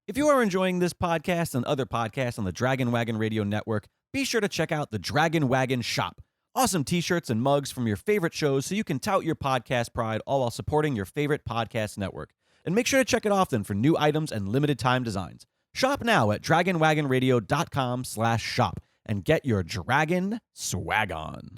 If you are enjoying this podcast and other podcasts on the Dragon Wagon Radio Network, be sure to check out the Dragon Wagon Shop. Awesome t-shirts and mugs from your favorite shows so you can tout your podcast pride all while supporting your favorite podcast network. And make sure to check it often for new items and limited time designs. Shop now at dragonwagonradio.com/shop and get your dragon swag on.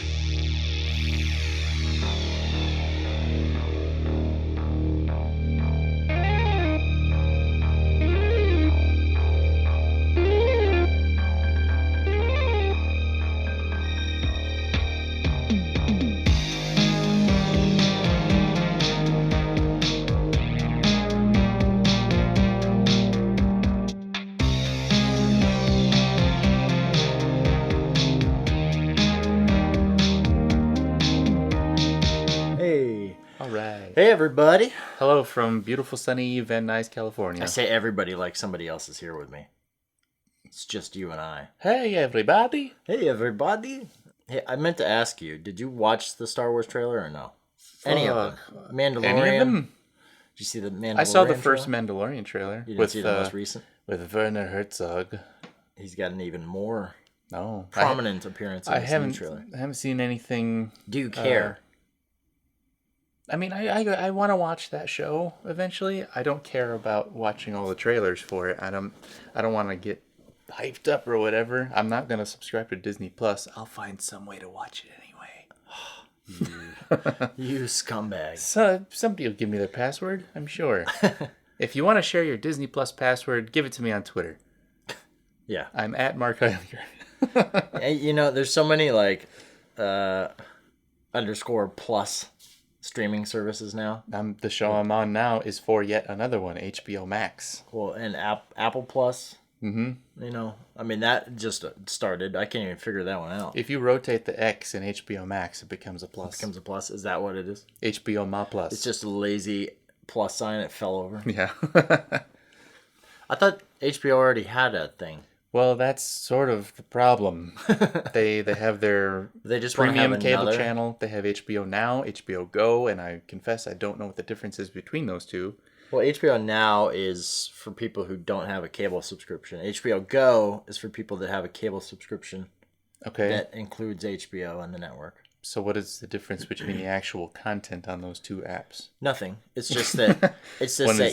Hey everybody! Hello from beautiful sunny Van Nuys, California. I say everybody like somebody else is here with me. It's just you and I. Hey everybody! Hey everybody! Hey, I meant to ask you, did you watch the Star Wars trailer or no? Any of them? Mandalorian? Any of them? Did you see the Mandalorian I saw the first trailer? Mandalorian trailer. You didn't see the most recent? With Werner Herzog. He's got an even more prominent appearance in this new trailer. I haven't seen anything. Do you care? I mean, I want to watch that show eventually. I don't care about watching all the trailers for it. I don't want to get hyped up or whatever. I'm not going to subscribe to Disney Plus. I'll find some way to watch it anyway. You scumbag. So somebody will give me their password, I'm sure. If you want to share your Disney Plus password, give it to me on Twitter. Yeah. I'm at Mark Heiliger. You know, there's so many like _plus streaming services now. The show I'm on now is for yet another one, HBO Max. Well, and Apple Plus. Mm-hmm. You know, I mean, that just started. I can't even figure that one out. If you rotate the X in HBO Max, it becomes a plus. It becomes a plus? Is that what it is? HBO Ma Plus. It's just a lazy plus sign. It fell over. Yeah. I thought HBO already had that thing. Well, that's sort of the problem. They have their just premium cable channel. They have HBO Now, HBO Go, and I confess I don't know what the difference is between those two. Well, HBO Now is for people who don't have a cable subscription. HBO Go is for people that have a cable subscription. Okay. That includes HBO and the network. So what is the difference between the actual content on those two apps? Nothing. It's just that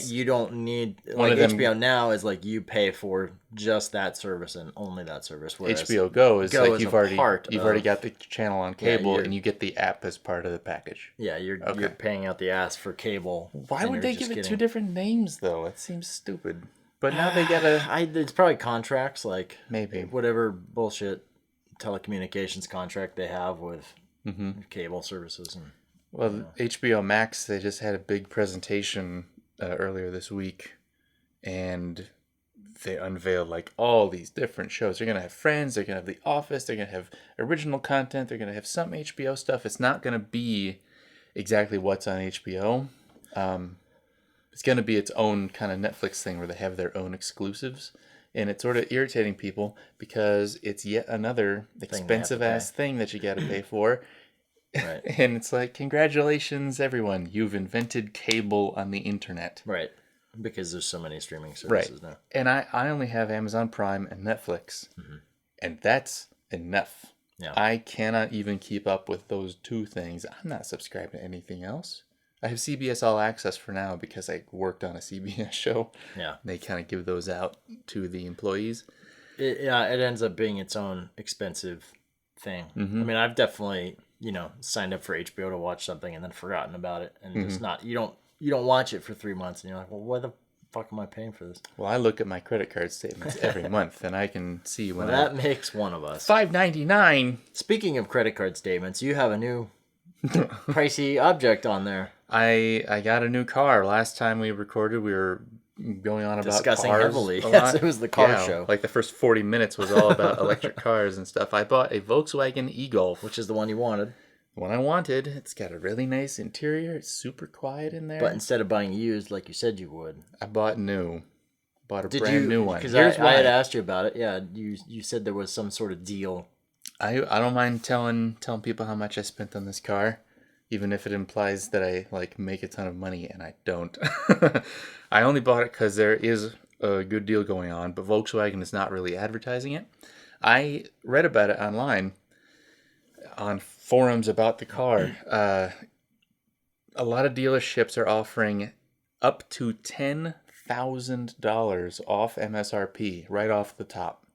you don't need like HBO Now is like you pay for just that service and only that service. HBO Go is like you've already got the channel on cable and you get the app as part of the package. Yeah, you're paying out the ass for cable. Why would they give it two different names though? It seems stupid. But now they gotta. It's probably contracts, like maybe whatever bullshit telecommunications contract they have with. Mm-hmm. Cable services. And, HBO Max, they just had a big presentation earlier this week, and they unveiled like all these different shows. They're going to have Friends, they're going to have The Office, they're going to have original content, they're going to have some HBO stuff. It's not going to be exactly what's on HBO. It's going to be its own kind of Netflix thing where they have their own exclusives. And it's sort of irritating people because it's yet another expensive-ass thing that you got to pay for. Right. And it's like, congratulations, everyone. You've invented cable on the internet. Right. Because there's so many streaming services now. And I only have Amazon Prime and Netflix. Mm-hmm. And that's enough. Yeah. I cannot even keep up with those two things. I'm not subscribed to anything else. I have CBS All Access for now because I worked on a CBS show. Yeah. They kind of give those out to the employees. It ends up being its own expensive thing. Mm-hmm. I mean, I've definitely, signed up for HBO to watch something and then forgotten about it. And it's not, you don't watch it for 3 months and you're like, well, why the fuck am I paying for this? Well, I look at my credit card statements every month and I can see when that makes one of us. $5.99. Speaking of credit card statements, you have a new pricey object on there. I got a new car. Last time we recorded, we were going on about discussing cars heavily. Yes, it was the car show. Like the first 40 minutes was all about electric cars and stuff. I bought a Volkswagen e-Golf. Which is the one you wanted. The one I wanted. It's got a really nice interior. It's super quiet in there. But instead of buying used like you said you would. I bought new. Bought a brand new one. Because I had asked you about it. Yeah, you said there was some sort of deal. I don't mind telling people how much I spent on this car. Even if it implies that I make a ton of money, and I don't. I only bought it because there is a good deal going on, but Volkswagen is not really advertising it. I read about it online on forums about the car. A lot of dealerships are offering up to $10,000 off MSRP right off the top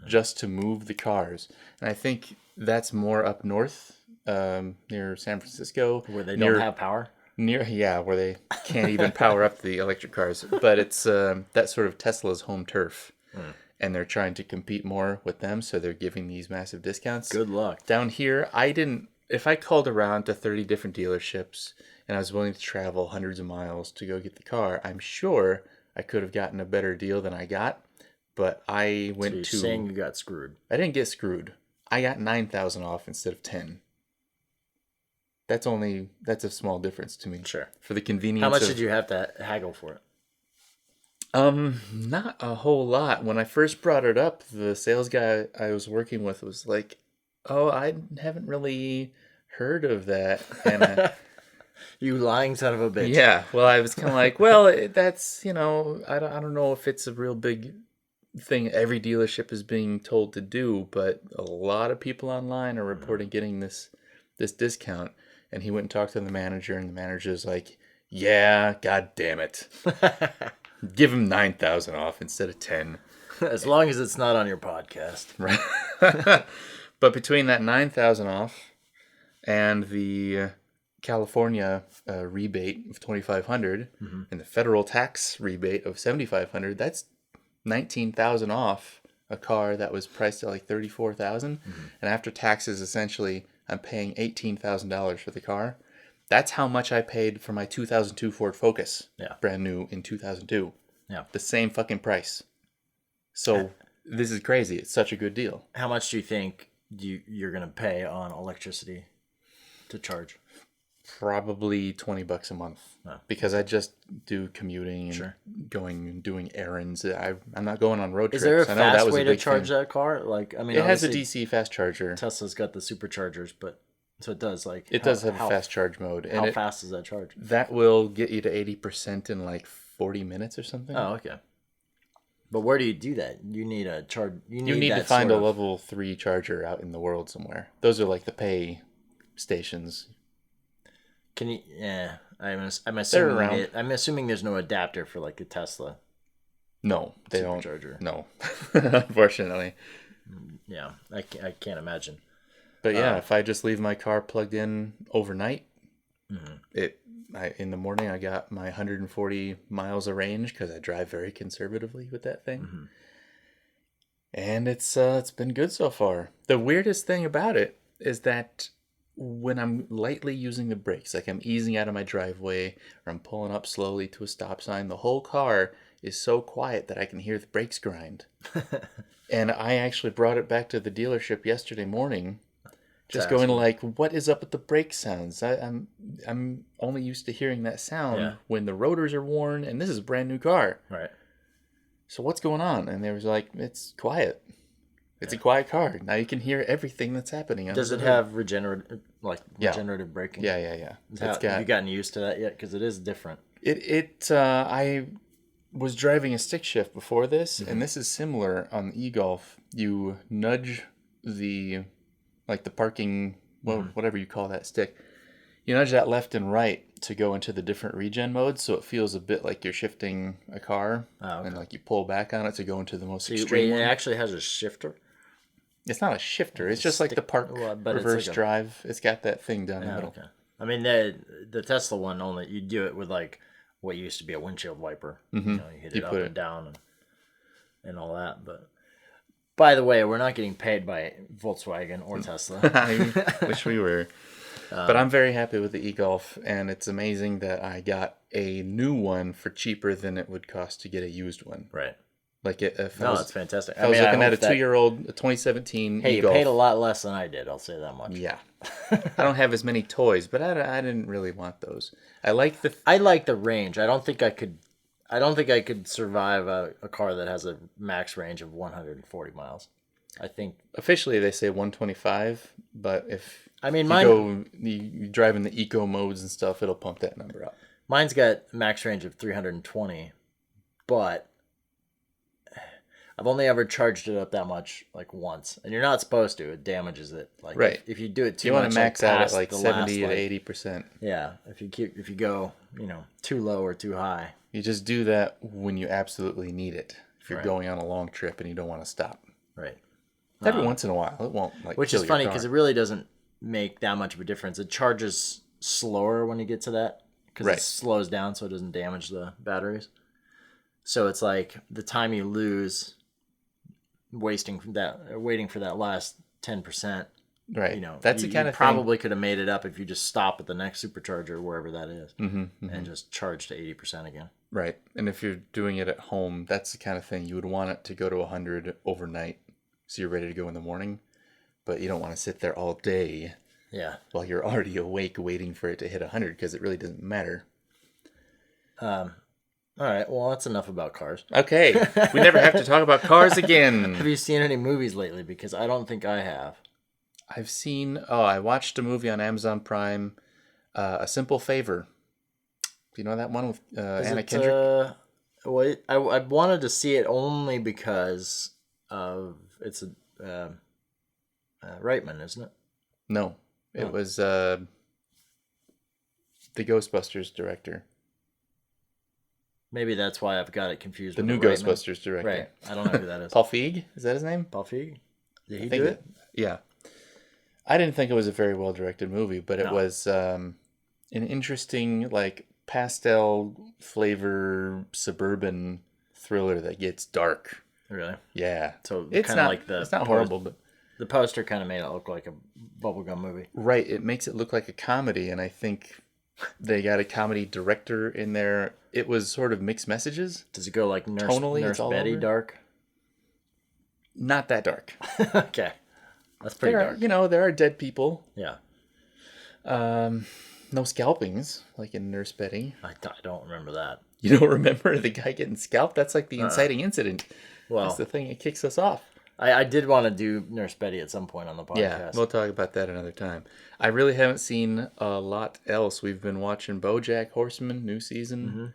just to move the cars. And I think that's more up north, near San Francisco. Where they don't have power? Where they can't even power up the electric cars. But it's that's sort of Tesla's home turf. And they're trying to compete more with them, so they're giving these massive discounts. Good luck. Down here, if I called around to 30 different dealerships and I was willing to travel hundreds of miles to go get the car, I'm sure I could have gotten a better deal than I got. But I went so you're saying you got screwed. I didn't get screwed. I got $9,000 off instead of 10. That's a small difference to me. Sure. For the convenience. How much did you have to haggle for it? Not a whole lot. When I first brought it up, the sales guy I was working with was like, "Oh, I haven't really heard of that." And you lying son of a bitch. Yeah. Well, I was kind of like, "Well, that's I don't know if it's a real big thing every dealership is being told to do, but a lot of people online are reporting getting this discount." And he went and talked to the manager, and the manager's like, "Yeah, god damn it." Give him 9,000 off instead of 10. As long as it's not on your podcast. Right. But between that 9,000 off and the California rebate of 2,500 and the federal tax rebate of 7,500, that's 19,000 off a car that was priced at like 34,000. And after taxes, essentially, I'm paying $18,000 for the car. That's how much I paid for my 2002 Ford Focus. Yeah. Brand new in 2002. Yeah. The same fucking price. So this is crazy. It's such a good deal. How much do you think you're going to pay on electricity to charge? Probably $20 a month. Oh. Because I just do commuting and doing errands. I'm not going on road trips. Is there a I know that fast was way a to big charge thing. that car? Like, I mean, It has a DC fast charger. Tesla's got the superchargers, but so it does like it does have a fast charge mode. And how fast does that charge? That will get you to 80% in like 40 minutes or something. Oh, okay. But where do you do that? You need a charge. You need to find a level 3 charger out in the world somewhere. Those are like the pay stations. Can you? Yeah, I'm They're assuming around. I'm assuming there's no adapter for like a Tesla. No, they supercharger. don't. No, unfortunately. Yeah, I can't imagine. But yeah, if I just leave my car plugged in overnight, in the morning I got my 140 miles of range because I drive very conservatively with that thing, and it's been good so far. The weirdest thing about it is that when I'm lightly using the brakes, like I'm easing out of my driveway or I'm pulling up slowly to a stop sign, the whole car is so quiet that I can hear the brakes grind. And I actually brought it back to the dealership yesterday morning. Just going like, what is up with the brake sounds? I'm only used to hearing that sound when the rotors are worn, and this is a brand new car. Right. So what's going on? And they was like, it's quiet. It's a quiet car. Now you can hear everything that's happening. Does it have regenerative braking? Yeah. Have you gotten used to that yet? Because it is different. I was driving a stick shift before this, and this is similar on the e-Golf. You nudge the parking, whatever you call that stick, you nudge that left and right to go into the different regen modes, so it feels a bit like you're shifting a car, and like you pull back on it to go into the most extreme one. It actually has a shifter? It's not a shifter. It's just like the park reverse drive. It's got that thing down the middle. Okay. I mean, the Tesla one, only you do it with like what used to be a windshield wiper. You hit it up and down and all that, but... By the way, we're not getting paid by Volkswagen or Tesla. I wish we were. But I'm very happy with the e-Golf, and it's amazing that I got a new one for cheaper than it would cost to get a used one. Right. Like that's fantastic. I was looking at a 2-year-old, a 2017 Hey, e-Golf. you paid a lot less than I did, I'll say that much. Yeah. I don't have as many toys, but I didn't really want those. I like the range. I don't think I could survive a car that has a max range of 140 miles. I think officially they say 125, but if you drive in the eco modes and stuff, it'll pump that number up. Mine's got max range of 320, but I've only ever charged it up that much like once, and you're not supposed to. It damages it. Like Right. if you do it too You much, want to max out at like the 70 last, to 80%. Yeah, if you go too low or too high. You just do that when you absolutely need it. If you're Right. going on a long trip and you don't want to stop. Right. Every once in a while, it won't like. Which kill is your funny car. because it really doesn't make that much of a difference. It charges slower when you get to that because Right. it slows down so it doesn't damage the batteries. So it's like the time you lose waiting for that last 10%. Right. That's the kind you of probably could have made it up if you just stop at the next supercharger, wherever that is, Mm-hmm, and just charge to 80% again. Right. And if you're doing it at home, that's the kind of thing you would want it to go to 100 overnight, so you're ready to go in the morning, but you don't want to sit there all day. Yeah. While you're already awake waiting for it to hit 100 because it really doesn't matter. All right. Well, that's enough about cars. Okay. We never have to talk about cars again. Have you seen any movies lately? Because I don't think I have. I watched a movie on Amazon Prime, A Simple Favor. Do you know that one with Anna Kendrick? Well, I wanted to see it only because of it's a Reitman, isn't it? No. It was the Ghostbusters director. Maybe that's why I've got it confused. The with new Reitman. Ghostbusters director. Right. I don't know who that is. Paul Feig? Is that his name? Paul Feig? Did he I think do it? Yeah. I didn't think it was a very well directed movie, but it No. was an interesting, like, pastel flavor suburban thriller that gets dark. Really? Yeah. So It's kind of not like it's not horrible, but the poster kind of made it look like a bubblegum movie. right, it makes it look like a comedy, and I think they got a comedy director in there. It was sort of mixed messages. Does it go like Tonally, Nurse it's all Betty over. dark? Not that dark. Okay. That's pretty There dark. are, there are dead people. Yeah. No scalpings, like in Nurse Betty. I don't remember that. You don't remember the guy getting scalped? That's like the inciting incident. Well, That's the thing that kicks us off. I did want to do Nurse Betty at some point on the podcast. Yeah, we'll talk about that another time. I really haven't seen a lot else. We've been watching BoJack Horseman, new season. Mm-hmm.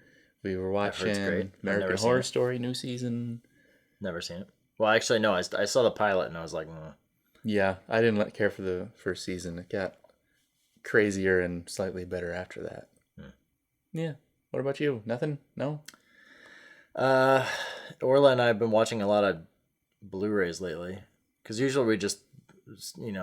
We were heard it's great. watching I've never American seen Horror it. Story, new season. Never seen it. Well, actually, no. I saw the pilot and I was like, Yeah, I didn't care for the first season. It got crazier and slightly better after that. Yeah. What about you? Nothing? No? Orla and I have been watching a lot of Blu-rays lately. Because usually we just,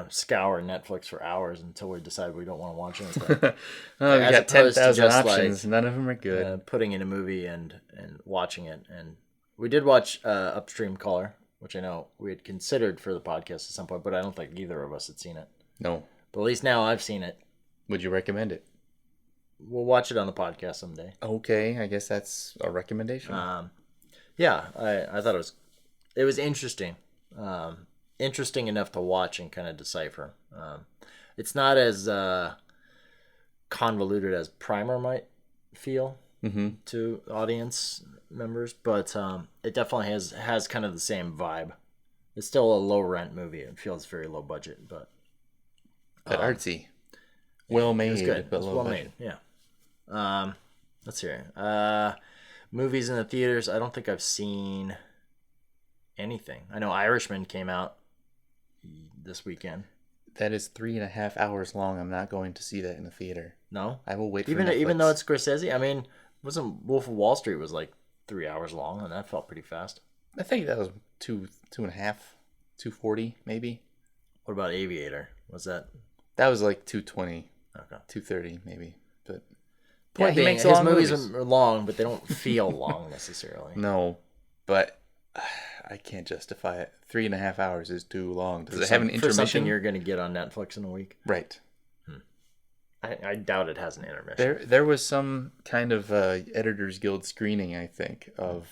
scour Netflix for hours until we decide we don't want to watch anything. Oh, we As got opposed to 10,000 just, options. None of them are good. Putting in a movie and watching it. And we did watch Upstream Caller, which I know we had considered for the podcast at some point, but I don't think either of us had seen it. No. But at least now I've seen it. Would you recommend it? We'll watch it on the podcast someday. Okay, I guess that's a recommendation. Yeah, I thought it was interesting. Interesting enough to watch and kind of decipher. It's not as convoluted as Primer might feel to audience members, but it definitely has kind of the same vibe. It's still a low rent movie. It feels very low budget, but artsy. Well made, it was good. but It was low well budget. made. Yeah. Let's see. Movies in the theaters. I don't think I've seen anything. I know Irishman came out this weekend. That is 3.5 hours long. I'm not going to see that in the theater. No, I will wait for even Netflix. though it's Scorsese. I mean, wasn't Wolf of Wall Street was like 3 hours long, and that felt pretty fast. I think that was 2.5, 2:40 maybe. What about Aviator? Was that That was like 2:20, okay? 2:30 maybe. But Point he being, makes his long movies movies. are long, but they don't feel long necessarily. No, but I can't justify it. 3.5 hours is too long. Does it have an For something intermission? you're going to get on Netflix in a week. Right. I doubt it has an intermission. There was some kind of Editors Guild screening, I think, of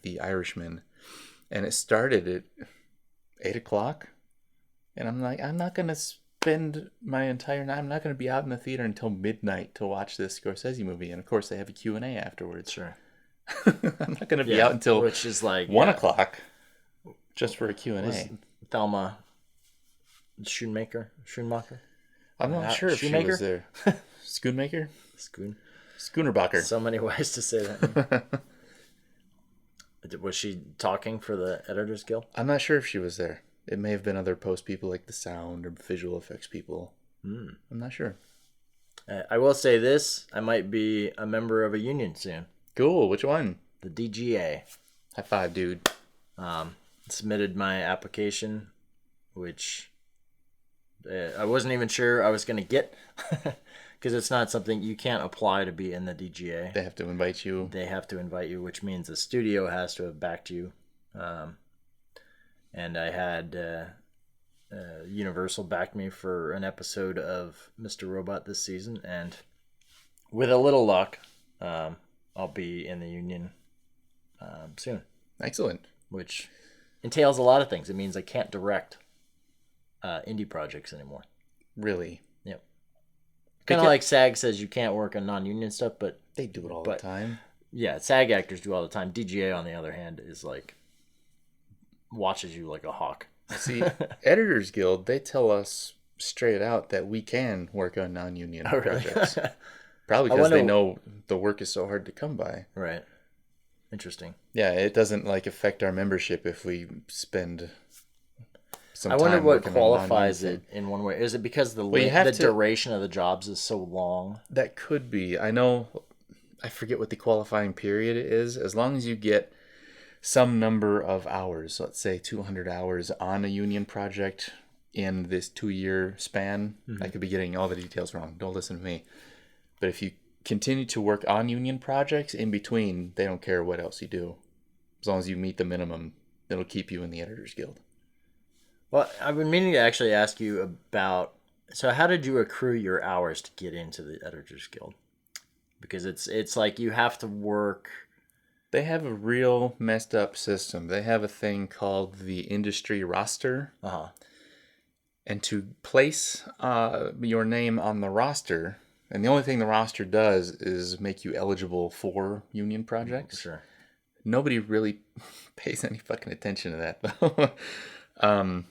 The Irishman, and it started at 8:00, and I'm like, I'm not gonna spend my entire night. I'm not gonna be out in the theater until midnight to watch this Scorsese movie, and of course they have a Q&A afterwards. Sure. I'm not gonna be out until which is like 1:00 just for a Was Q&A. Thelma Schoonmaker? I'm not sure if she Shoemaker? was there. Schoonmaker? Schoon. Schoonerbacher. So many ways to say that. Was she talking for the Editors Guild? I'm not sure if she was there. It may have been other post people like the sound or visual effects people. I'm not sure. I will say this. I might be a member of a union soon. Cool. Which one? The DGA. High five, dude. Submitted my application, which I wasn't even sure I was going to get because it's not something you can't apply to be in the DGA. They have to invite you. They have to invite you, which means the studio has to have backed you. And I had Universal backed me for an episode of Mr. Robot this season, and with a little luck, I'll be in the union soon. Excellent. Which entails a lot of things. It means I can't direct indie projects anymore. Really? Yep. Kind of like SAG says you can't work on non-union stuff, but they do it all the time. Yeah, SAG actors do all the time. DGA, on the other hand, is like watches you like a hawk. See, Editors Guild, they tell us straight out that we can work on non-union projects. Probably because they know the work is so hard to come by. Right. Interesting. Yeah, it doesn't like affect our membership if we spend some time. I wonder what qualifies it in one way. Is it because the duration of the jobs is so long? That could be. I know. I forget what the qualifying period is. As long as you get some number of hours, let's say 200 hours on a union project in this 2-year span. I could be getting all the details wrong. Don't listen to me. But if you continue to work on union projects in between, they don't care what else you do. As long as you meet the minimum, it'll keep you in the Editors Guild. Well, I've been meaning to actually ask you about, so how did you accrue your hours to get into the Editors Guild? Because it's like you have to work. They have a real messed up system. They have a thing called the industry roster. And to place your name on the roster, and the only thing the roster does is make you eligible for union projects. Sure. Nobody really pays any fucking attention to that, though.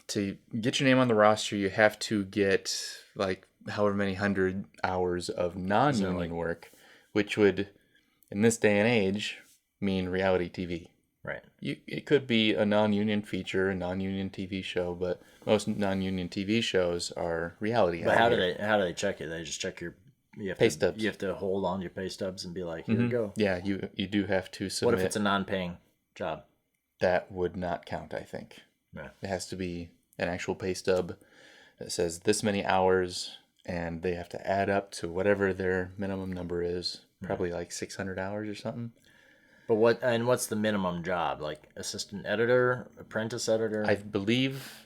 To get your name on the roster, you have to get like however many 100 hours of non-union work, which would, in this day and age, mean reality TV. Right. It could be a non-union feature, a non-union TV show, but most non-union TV shows are reality. But how do they check it? They just check your pay stubs. You have to hold on to your pay stubs and be like, here we go. Yeah, you do have to submit. What if it's a non-paying job? That would not count, I think. Yeah. It has to be an actual pay stub that says this many hours, and they have to add up to whatever their minimum number is. Probably like 600 hours or something. But what's the minimum job? Like assistant editor, apprentice editor? I believe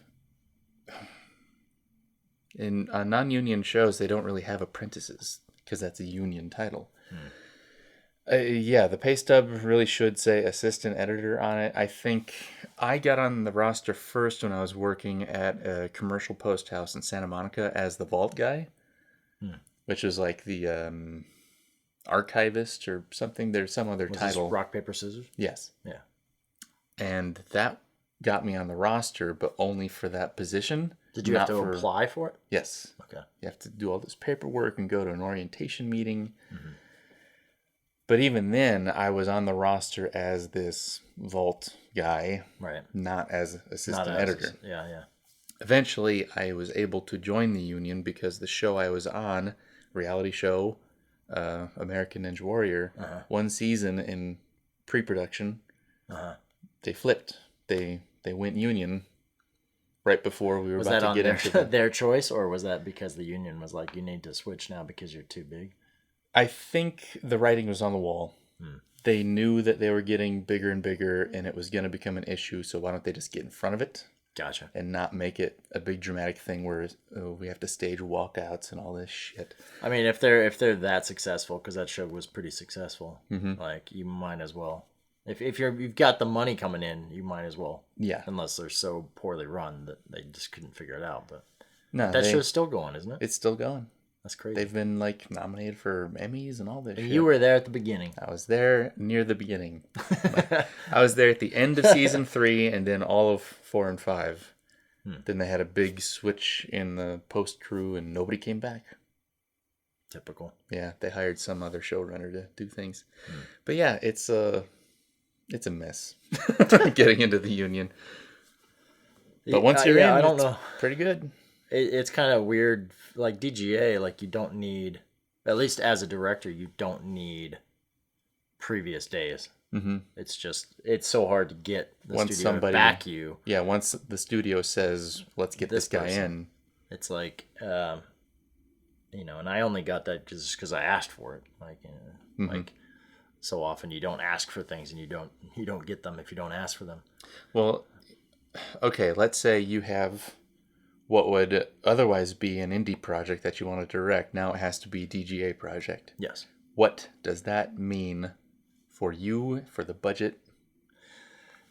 in non-union shows, they don't really have apprentices because that's a union title. Yeah, the pay stub really should say assistant editor on it. I think I got on the roster first when I was working at a commercial post house in Santa Monica as the vault guy, which was like the archivist or something. There's some other title. This rock, paper, scissors? Yes. Yeah. And that got me on the roster, but only for that position. Did you have to apply for it? Yes. Okay. You have to do all this paperwork and go to an orientation meeting. But even then, I was on the roster as this vault guy, right? Not as assistant editor. Yeah. Eventually, I was able to join the union because the show I was on, reality show, American Ninja Warrior, one season in pre-production, they flipped. They went union right before we were about to get into their choice, or was that because the union was like, you need to switch now because you're too big? I think the writing was on the wall. They knew that they were getting bigger and bigger, and it was going to become an issue. So why don't they just get in front of it? Gotcha. And not make it a big dramatic thing where we have to stage walkouts and all this shit. I mean, if they're that successful, because that show was pretty successful, like you might as well. If you've got the money coming in, you might as well. Yeah. Unless they're so poorly run that they just couldn't figure it out. But no, that show's still going, isn't it? It's still going. That's crazy. They've been like nominated for Emmys and all this shit. You were there at the beginning. I was there near the beginning. I was there at the end of season 3 and then all of 4 and 5. Then they had a big switch in the post crew and nobody came back. Typical. Yeah, they hired some other showrunner to do things. But yeah, it's a mess getting into the union. But once you're in, I don't it's know. pretty good. It's kind of weird. Like DGA, like you don't need, at least as a director, you don't need previous days. Mm-hmm. It's so hard to get the studio to back you. Yeah, once the studio says, let's get this guy in. It's like, and I only got that just because I asked for it. Like, like so often you don't ask for things and you don't get them if you don't ask for them. Well, okay, let's say you have what would otherwise be an indie project that you want to direct. Now it has to be a DGA project. Yes. What does that mean for you, for the budget?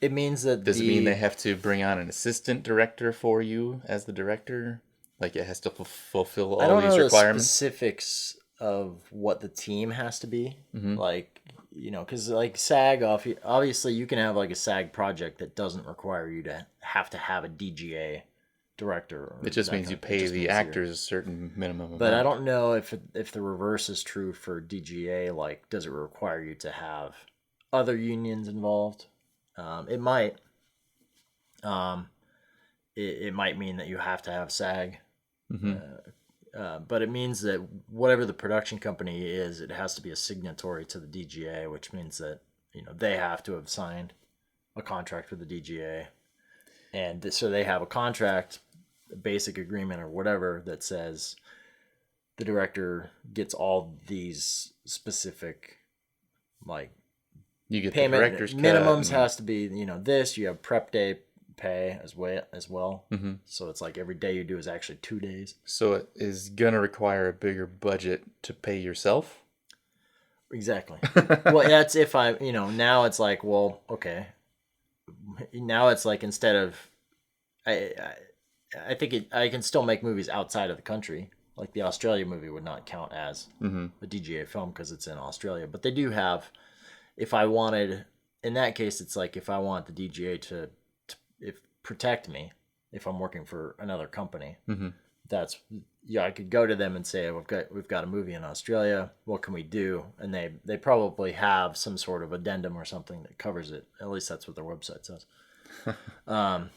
It means that Does it mean they have to bring on an assistant director for you as the director? Like it has to fulfill all these requirements? I don't know the specifics of what the team has to be. Like, because like SAG, obviously you can have like a SAG project that doesn't require you to have a DGA director. It just means you pay the actors a certain minimum amount. But I don't know if the reverse is true for DGA. Like, does it require you to have other unions involved? It might. It might mean that you have to have SAG. But it means that whatever the production company is, it has to be a signatory to the DGA, which means that they have to have signed a contract with the DGA, and so they have a contract, a basic agreement or whatever that says the director gets all these specific like you get payment the director's minimums has to be this. You have prep day pay as well. So it's like every day you do is actually 2 days. So it is gonna require a bigger budget to pay yourself. Exactly. Well, that's if I now it's like, well, okay, now it's like instead of I think I can still make movies outside of the country. Like the Australia movie would not count as a DGA film because it's in Australia, but they do have. If I wanted, in that case, it's like if I want the DGA to protect me, if I'm working for another company, I could go to them and say, we've got a movie in Australia. What can we do? And they probably have some sort of addendum or something that covers it. At least that's what their website says. And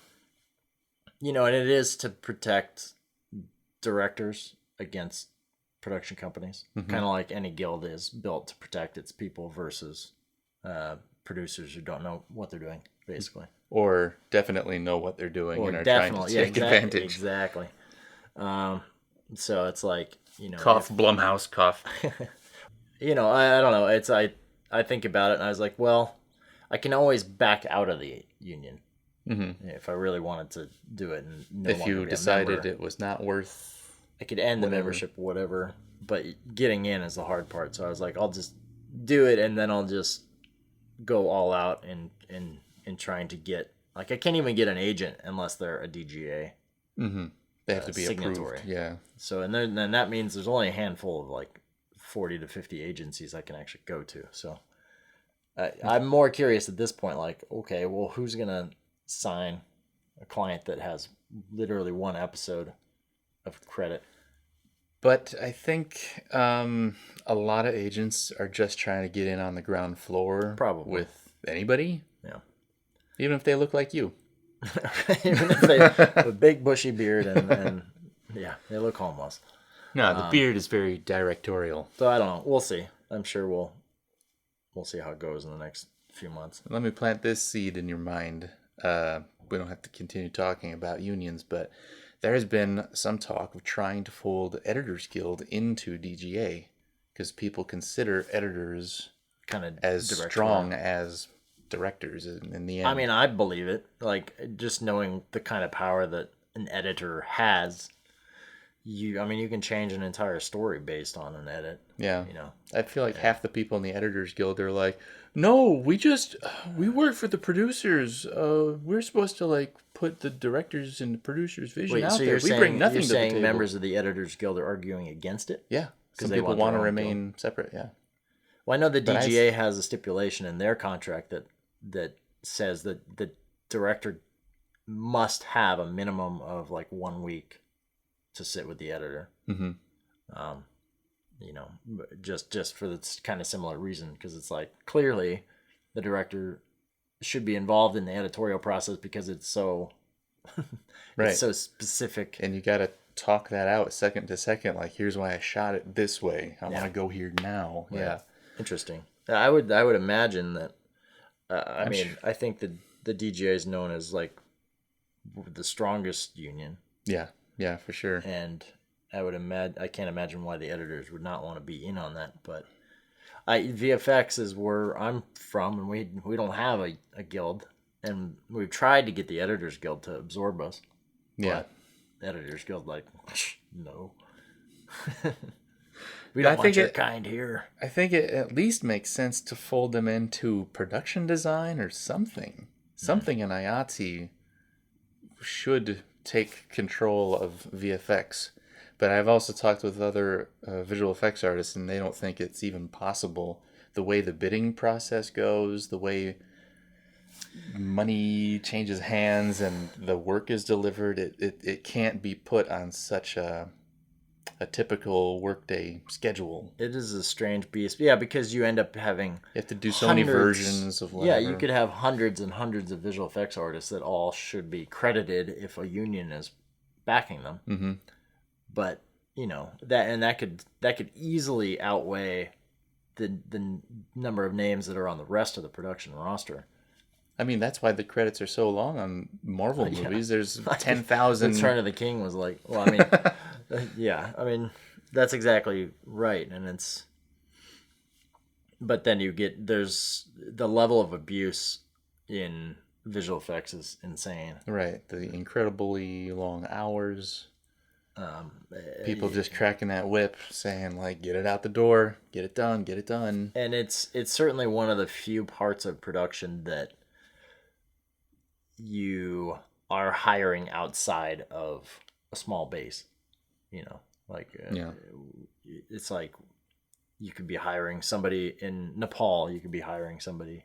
it is to protect directors against production companies, kind of like any guild is built to protect its people versus producers who don't know what they're doing, basically. Or definitely know what they're doing and are trying to take advantage. Exactly. So it's like, cough, Blumhouse, cough. I don't know. It's I think about it and I was like, well, I can always back out of the union if I really wanted to do it. And if you decided it was not worth, I could end the membership, whatever. But getting in is the hard part. So I was like, I'll just do it and then I'll just go all out in trying to get, like, I can't even get an agent unless they're a DGA. They have to be signatory. Approved. Yeah. So and then that means there's only a handful of like 40 to 50 agencies I can actually go to. So I'm more curious at this point, like, okay, well, who's gonna sign a client that has literally one episode of credit? But I think a lot of agents are just trying to get in on the ground floor, probably with anybody. Yeah. Even if they look like you. Even if they have a big bushy beard and yeah, they look homeless. No, the beard is very directorial. So I don't know. We'll see. I'm sure we'll see how it goes in the next few months. Let me plant this seed in your mind. We don't have to continue talking about unions, but there has been some talk of trying to fold Editors Guild into DGA because people consider editors kind of as strong as directors in the end. I mean, I believe it. Like, just knowing the kind of power that an editor has, you can change an entire story based on an edit. Yeah. I feel like half the people in the Editors Guild are like, no, we work for the producers. We're supposed to like put the directors and the producers' vision out there. We bring nothing to the table. Members of the Editors Guild are arguing against it? Yeah. Some people want to remain separate, yeah. Well, I know the DGA has a stipulation in their contract that says that the director must have a minimum of like 1 week to sit with the editor. you know, just for this kind of similar reason, because it's like clearly the director should be involved in the editorial process because it's so Right. it's so specific. And you got to talk that out second to second. Like, here's why I shot it this way. I want Yeah. to go here now. Right. Yeah. Interesting. I would imagine that. Sure. I think the DGA is known as like the strongest union, Yeah. Yeah, for sure. and I can't imagine why the editors would not want to be in on that. But VFX is where I'm from, and we don't have a guild, and we've tried to get the Editors Guild to absorb us. Yeah. But the Editors Guild, like, no. We don't I want think your kind here. I think it at least makes sense to fold them into production design or something. Something in IATSE should take control of VFX. But I've also talked with other visual effects artists, and they don't think it's even possible. The way the bidding process goes, the way money changes hands and the work is delivered, it can't be put on such a typical workday schedule. It is a strange beast. Yeah, because you end up having... You have to do so many versions of whatever. Yeah, you could have hundreds and hundreds of visual effects artists that all should be credited if a union is backing them. Mm-hmm. But, you know, that could easily outweigh the number of names that are on the rest of the production roster. I mean, that's why the credits are so long on Marvel Yeah. movies. There's 10,000. Return of the King was like, well, I mean, yeah, I mean, that's exactly right. And it's, but then there's the level of abuse in visual effects is insane. Right. The incredibly long hours. People just cracking that whip, saying, like, get it out the door, get it done, get it done. And it's certainly one of the few parts of production that you are hiring outside of a small base, you know, like Yeah. it's like you could be hiring somebody in Nepal, you could be hiring somebody,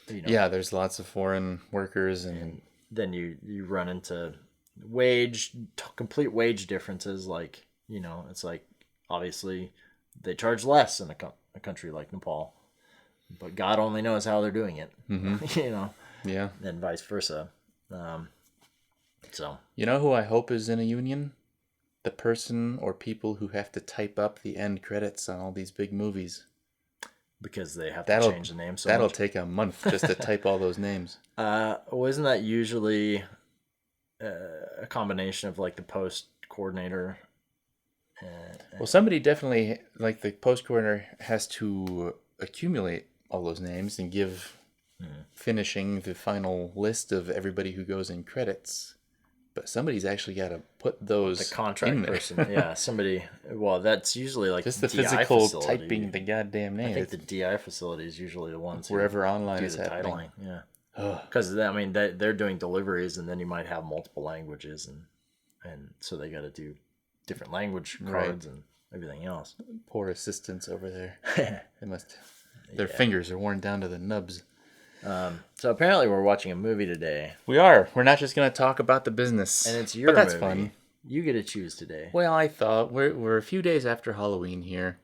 you know. Yeah, there's lots of foreign workers, and Then you run into complete wage differences. Like, you know, it's like obviously they charge less in a country like Nepal, but God only knows how they're doing it. Mm-hmm. You know. Yeah. And vice versa. So You know who I hope is in a union? The person or people who have to type up the end credits on all these big movies. because they have That'll- to change the name so That'll much. take a month just to type all those names. Wasn't that usually a combination of like the post coordinator? Well, somebody definitely, like the post coordinator, has to accumulate all those names and give finishing the final list of everybody who goes in credits. But somebody's actually got to put those The contract in there. person, yeah, somebody. Well, that's usually like Just the DI physical facility. typing the goddamn I name. think the DI facility is usually the ones Wherever who online do is the happening. titling. Yeah, Ugh. because I mean they're doing deliveries, and then you might have multiple languages, and so they got to do different language cards and everything else. Poor assistants over there. They must. Their fingers are worn down to the nubs. So apparently we're watching a movie today, We are. We're not just going to talk about the business. and it's your But that's movie. fun. You get to choose today. Well, I thought we're a few days after Halloween here.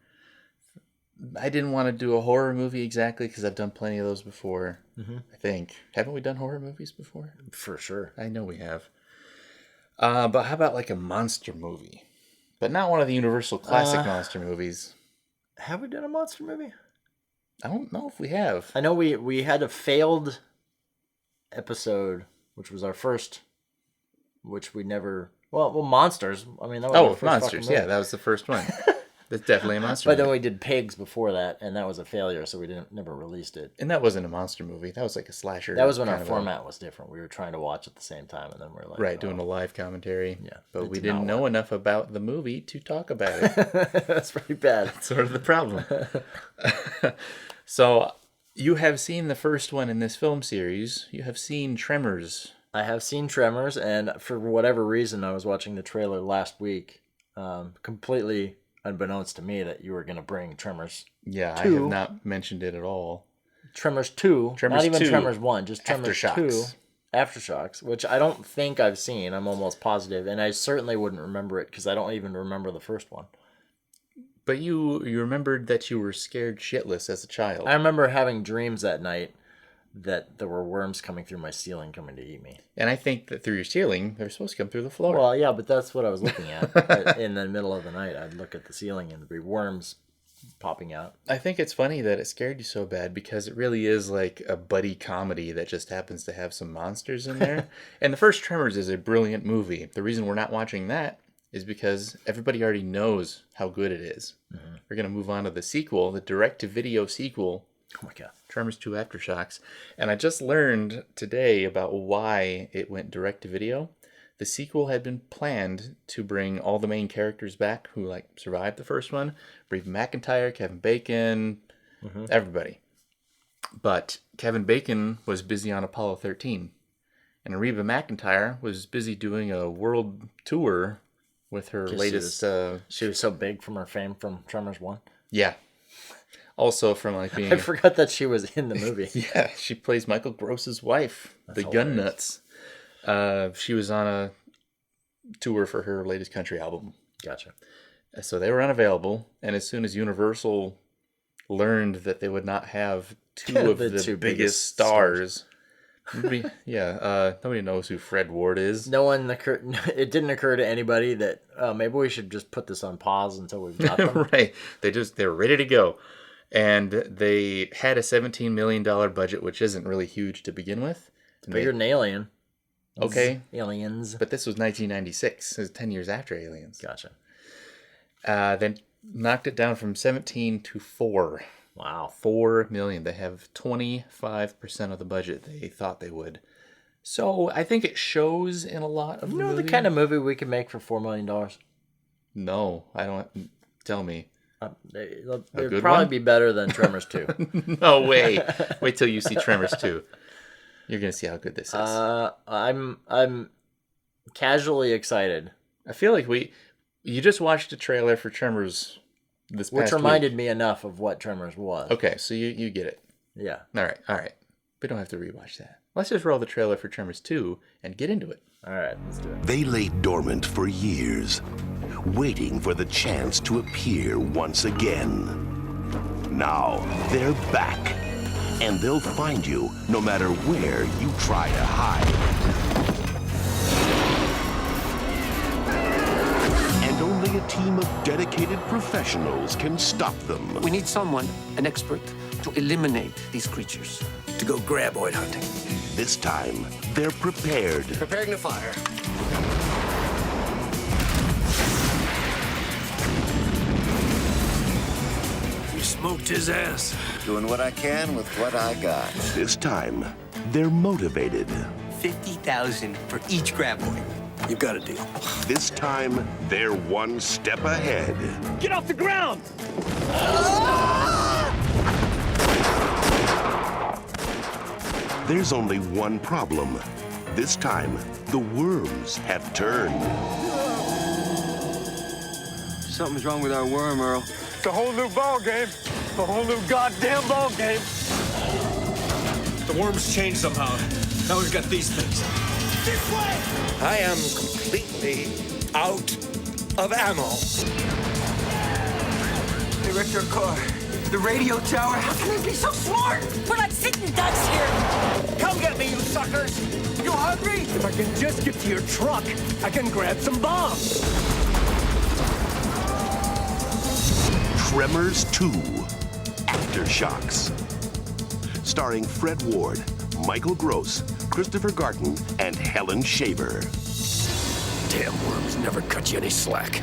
I didn't want to do a horror movie exactly because I've done plenty of those before. Mm-hmm. I think. Haven't we done horror movies before? For sure. I know we have. But how about like a monster movie? But not one of the Universal classic monster movies. Have we done a monster movie? I don't know if we have. I know we had a failed episode, which was our first, which we never. Well, monsters. I mean, that was our Oh, first monsters. fucking Yeah, movie. that was the first one. That's definitely a monster But movie. then we did pigs before that, and that was a failure, so we never released it. And that wasn't a monster movie. That was like a slasher. That was when our kind of a- format was different. We were trying to watch at the same time, and then we are like, Right, doing a live commentary. Yeah, But it we did not didn't know enough about the movie to talk about it. That's pretty bad. Sort of the problem. So, you have seen the first one in this film series. You have seen Tremors. I have seen Tremors, and for whatever reason, I was watching the trailer last week, completely unbeknownst to me that you were going to bring Tremors. Yeah, I 2. have not mentioned it at all. Tremors 2, Tremors not even 2. Tremors 1, just Tremors Aftershocks. 2. Aftershocks, which I don't think I've seen. I'm almost positive, and I certainly wouldn't remember it because I don't even remember the first one. But you remembered that you were scared shitless as a child. I remember having dreams that night that there were worms coming through my ceiling coming to eat me. And I think that through your ceiling, they're supposed to come through the floor. Well, yeah, but that's what I was looking at. In the middle of the night, I'd look at the ceiling and there'd be worms popping out. I think it's funny that it scared you so bad because it really is like a buddy comedy that just happens to have some monsters in there. And the first Tremors is a brilliant movie. The reason we're not watching that is because everybody already knows how good it is. Mm-hmm. We're going to move on to the sequel, the direct-to-video sequel. Oh my God. Tremors 2 Aftershocks. And I just learned today about why it went direct-to-video. The sequel had been planned to bring all the main characters back who survived the first one. Reba McEntire, Kevin Bacon, everybody. But Kevin Bacon was busy on Apollo 13. And Reba McEntire was busy doing a world tour with her latest... She was so big from her fame from Tremors 1. Yeah. Also from being... I forgot that she was in the movie. Yeah, she plays Michael Gross's wife, the Gun Nuts. She was on a tour for her latest country album. Gotcha. So they were unavailable, and as soon as Universal learned that they would not have two of the biggest stars... Nobody knows who Fred Ward is. It didn't occur to anybody that maybe we should just put this on pause until we've got them. Right. They're ready to go. And they had a $17 million budget, which isn't really huge to begin with. It's bigger than Alien. Okay. Aliens. But this was 1996. It was 10 years after Aliens. Gotcha. Then knocked it down from 17 to 4. Wow. $4 million. They have 25% of the budget they thought they would. So I think it shows in a lot of the movie. The kind of movie we could make for $4 million? No, I don't. Tell me. It'd probably be better than Tremors 2. No way. Wait till you see Tremors 2. You're going to see how good this is. I'm casually excited. I feel like you just watched a trailer for Tremors this past Which reminded week. me enough of what Tremors was. Okay, so you get it. Yeah. All right. We don't have to rewatch that. Let's just roll the trailer for Tremors 2 and get into it. All right, let's do it. They lay dormant for years, waiting for the chance to appear once again. Now, they're back, and they'll find you no matter where you try to hide. And only a team of dedicated professionals can stop them. We need someone, an expert, to eliminate these creatures. To go graboid hunting. This time, they're prepared. Preparing to fire. You smoked his ass. Doing what I can with what I got. This time, they're motivated. 50,000 for each graboid. You got a deal. This time, they're one step ahead. Get off the ground! There's only one problem. This time, the worms have turned. Something's wrong with our worm, Earl. It's a whole new ball game. A whole new goddamn ball game. The worms changed somehow. Now we've got these things. This way! I am completely out of ammo. They wrecked our car. The radio tower. How can they be so smart? We're not sitting ducks here. Come get me, you suckers! You hungry? If I can just get to your truck, I can grab some bombs. Tremors 2 Aftershocks. Starring Fred Ward, Michael Gross, Christopher Gartin, and Helen Shaver. Damn worms never cut you any slack.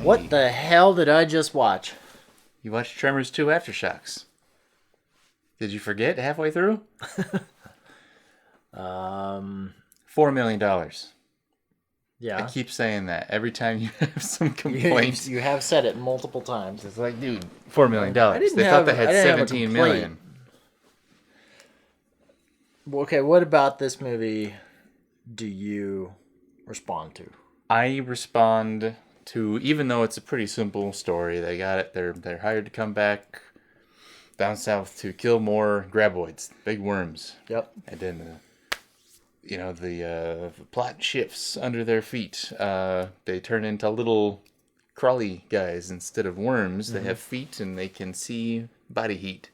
What the hell did I just watch? You watched Tremors 2 Aftershocks. Did you forget halfway through? $4 million. Yeah. I keep saying that every time you have some complaints. You have said it multiple times. It's like, dude, $4 million. They thought they had 17 million. Okay, what about this movie do you respond to? I respond to, even though it's a pretty simple story, they got it. They're hired to come back down south to kill more graboids, big worms. Yep. And then, the plot shifts under their feet. They turn into little crawly guys instead of worms. They have feet and they can see body heat.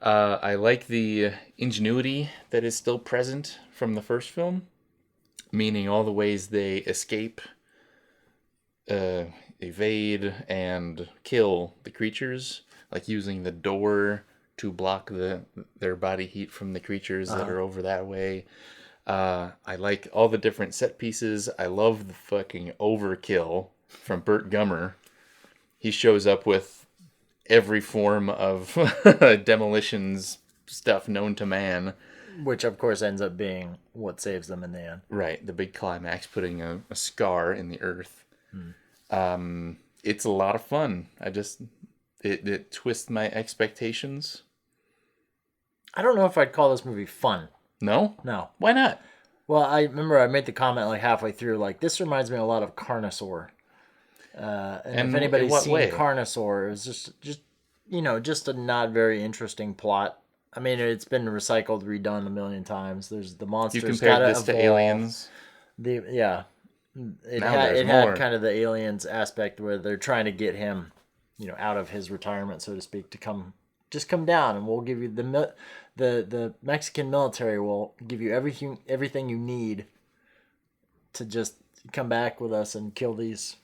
I like the ingenuity that is still present from the first film, meaning all the ways they escape, evade, and kill the creatures, like using the door to block their body heat from the creatures that are over that way. I like all the different set pieces. I love the fucking overkill from Burt Gummer. He shows up with every form of demolitions stuff known to man. Which, of course, ends up being what saves them in the end. Right, the big climax, putting a scar in the earth. It's a lot of fun. It twists my expectations. I don't know if I'd call this movie fun. No? No. Why not? Well, I remember I made the comment like halfway through, like, this reminds me a lot of Carnosaur. And if anybody's seen Carnosaur, it was just a not very interesting plot. I mean, it's been recycled, redone a million times. There's the monsters. You compared this to Aliens. It had kind of the Aliens aspect where they're trying to get him, out of his retirement, so to speak, to come down, and we'll give you the Mexican military will give you everything you need to just come back with us and kill these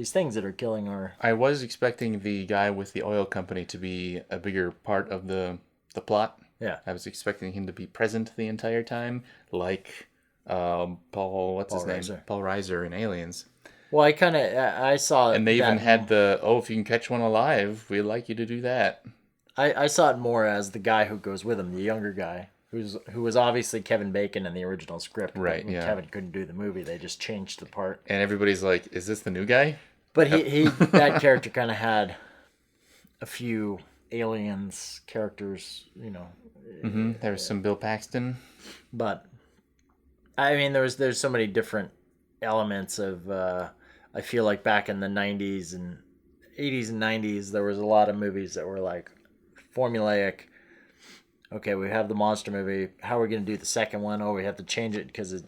things that are killing our... I was expecting the guy with the oil company to be a bigger part of the plot. Yeah. I was expecting him to be present the entire time, like Paul Reiser in Aliens. Well, I saw... And they even had if you can catch one alive, we'd like you to do that. I saw it more as the guy who goes with him, the younger guy, who was obviously Kevin Bacon in the original script. Right, when yeah. Kevin couldn't do the movie, they just changed the part. And everybody's like, is this the new guy? But he that character kind of had a few Aliens characters, There was some Bill Paxton. But, I mean, there's so many different elements of... I feel like back in the 90s and 80s and 90s, there was a lot of movies that were like formulaic. Okay, we have the monster movie. How are we going to do the second one? Oh, we have to change it because it